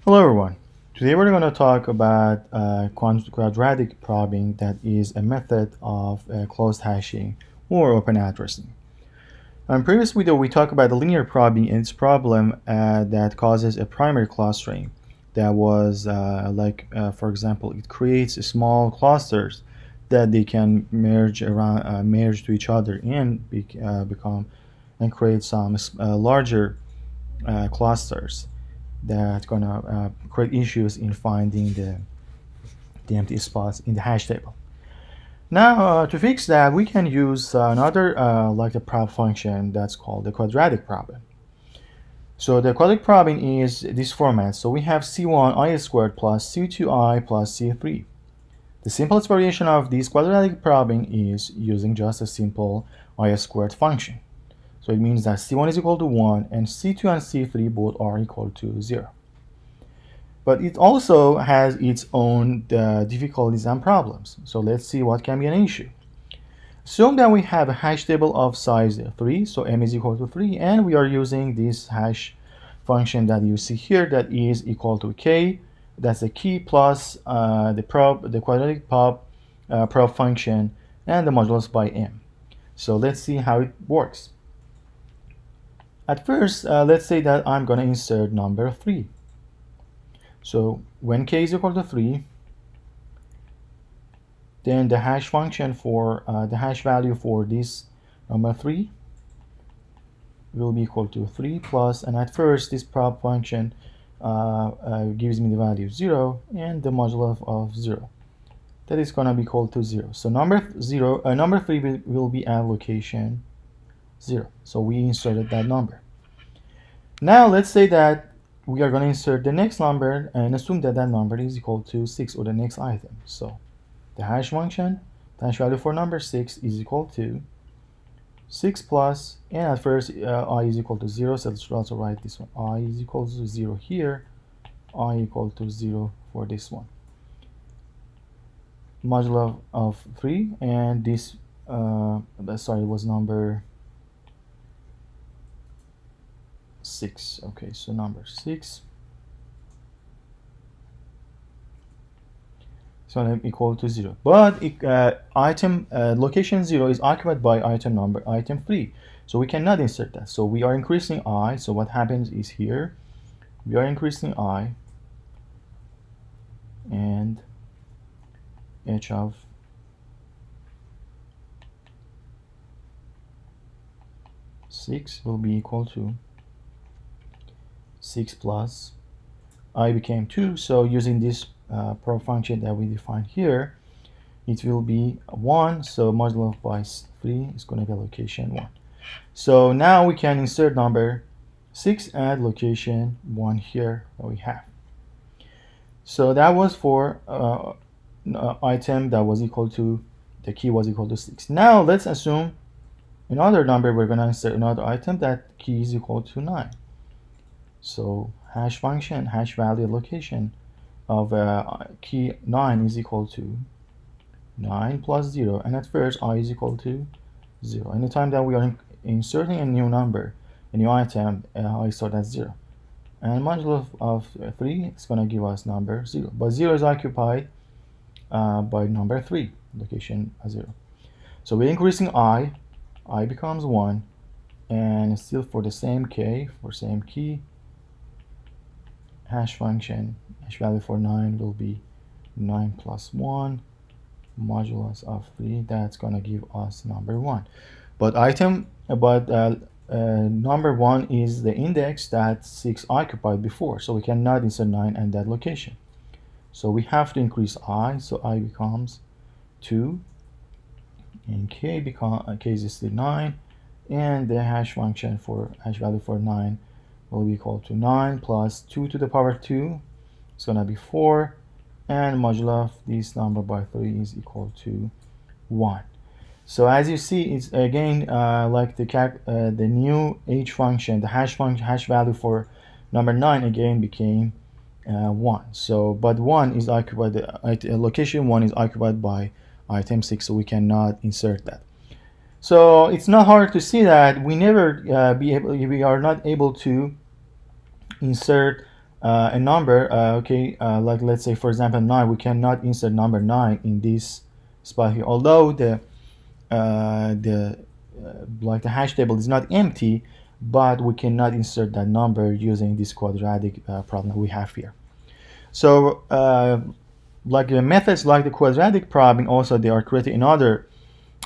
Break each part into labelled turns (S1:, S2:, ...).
S1: Hello everyone. Today we're going to talk about quadratic probing, that is a method of closed hashing or open addressing. In previous video we talked about the linear probing and its problem that causes a primary clustering that was for example, it creates small clusters that they can merge to each other and become and create some larger clusters that's gonna create issues in finding the empty spots in the hash table. Now to fix that, we can use another like the prob function that's called the quadratic probing. So the quadratic probing is this format. So we have c1 I squared plus c2 I plus c3. The simplest variation of this quadratic probing is using just a simple I squared function. So it means that c1 is equal to 1 and c2 and c3 both are equal to 0. But it also has its own difficulties and problems. So let's see what can be an issue. Assume that we have a hash table of size 3, so m is equal to 3, and we are using this hash function that you see here that is equal to k. That's the key plus the quadratic prob function and the modulus by m. So let's see how it works. At first, let's say that I'm going to insert number 3. So when k is equal to 3, then the hash function for the hash value for this number 3 will be equal to 3 plus, and at first this prob function gives me the value 0 and the modulus of 0. That is going to be equal to 0. So number 3 will be at location 0. So we inserted that number. Now let's say that we are going to insert the next number and assume that that number is equal to 6, or the next item. So the hash function, the hash value for number 6 is equal to 6 plus, and at first I is equal to 0, so let's also write this one. I is equal to 0 here, I equal to 0 for this one. Modulo of 3, and this, sorry, it was number 6. Okay, so number 6 is going to equal to 0, but location 0 is occupied by item 3, so we cannot insert that. So we are increasing I. So what happens is here we are increasing I, and h of six will be equal to 6 plus I became 2, so using this prob function that we define here, it will be 1, so modulo by 3 is going to be location 1. So now we can insert number 6 at location 1 here that we have. So that was for item that was equal to, the key was equal to 6. Now let's assume another number, we're going to insert another item that key is equal to 9. So hash function, hash value location of key 9 is equal to 9 plus 0, and at first I is equal to 0. Anytime that we are inserting a new number, a new item, I start at 0. And modulo of 3 is going to give us number 0. But 0 is occupied by number 3, location 0. So we're increasing I becomes 1, and still for the same k, for same key, hash function, hash value for 9 will be 9 plus 1, modulus of 3, that's going to give us number 1. But number 1 is the index that 6 occupied before, so we cannot insert 9 at that location. So we have to increase I, so I becomes 2, and k is still 9, and the hash function for hash value for 9 will be equal to 9 plus 2 to the power 2, it's going to be 4, and modulo of this number by 3 is equal to 1. So as you see, it's again like the new h function, the hash value for number 9 again became 1. So but 1 is occupied, location 1 is occupied by item 6, so we cannot insert that. So it's not hard to see that we are not able to insert a number, like let's say for example 9, we cannot insert number 9 in this spot here, although the hash table is not empty, but we cannot insert that number using this quadratic problem we have here. So like methods like the quadratic probing, also they are created in other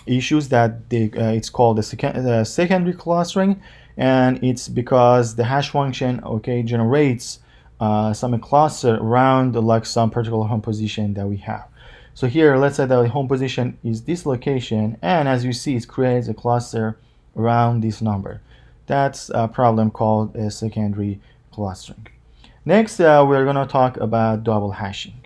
S1: issues that it's called the secondary clustering, and it's because the hash function generates some cluster around like some particular home position that we have. So here, let's say the home position is this location, and as you see, it creates a cluster around this number. That's a problem called a secondary clustering. Next, we're going to talk about double hashing.